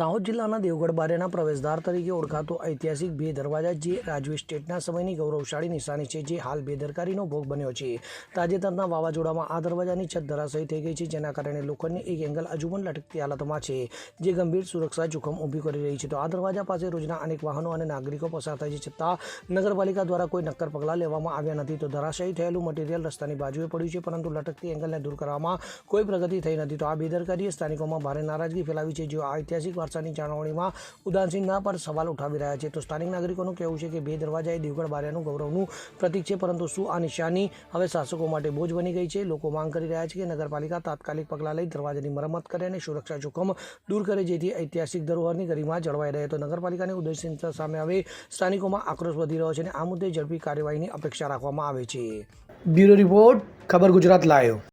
દાહોદ જિલ્લાના દેવગઢ બારિયાના પ્રવેશદ્વાર તરીકે ઓળખાતો ઐતિહાસિક બે દરવાજા જે રાજવી સ્ટેટના સમયની ગૌરવશાળી નિશાની છે, જે હાલ બેદરકારીનો ભોગ બન્યો છે. તાજેતરના વાવાઝોડામાં આ દરવાજાની છત ધરાશાયી થઈ ગઈ છે, જેના કારણે લોખંડની એક એંગલ હજુ પણ લટકતી હાલતમાં છે, જે ગંભીર સુરક્ષા જોખમ ઊભી કરી રહી છે. તો આ દરવાજા પાસે રોજના અનેક વાહનો અને નાગરિકો પસાર થાય છે, છતાં નગરપાલિકા દ્વારા કોઈ નક્કર પગલાં લેવામાં આવ્યા નથી. તો ધરાશાયી થયેલું મટીરિયલ રસ્તાની બાજુએ પડ્યું છે, પરંતુ લટકતી એંગલને દૂર કરવામાં કોઈ પ્રગતિ થઈ નથી. તો આ બેદરકારીએ સ્થાનિકોમાં ભારે નારાજગી ફેલાવી છે, જેઓ આ ઐતિહાસિક વારસાની જાળવણીમાં ઉદાસીનતા પર સવાલ ઉઠાવી રહ્યા છે. તો સ્થાનિક નાગરિકોનું કહેવું છે કે બે દરવાજા એ દેવગઢ બારિયાનું ગૌરવનું પ્રતીક છે, પરંતુ શું આ નિશાની હવે શાસકો માટે બોજ બની ગઈ છે? લોકો માંગ કરી રહ્યા છે કે નગરપાલિકા તાત્કાલિક પગલાં લઈ દરવાજાની મરમ્મત કરે અને સુરક્ષા જોખમ દૂર કરે, જેથી ઐતિહાસિક ધરોહરની ગરિમા જળવાઈ રહે. તો નગરપાલિકાની ઉદાસીનતા સામે હવે સ્થાનિકોમાં આક્રોશ વધી રહ્યો છે અને આ મુદ્દે ઝડપી કાર્યવાહીની અપેક્ષા રાખવામાં આવે છે. બ્યુરો રિપોર્ટ, ખબર ગુજરાત લાઈવ.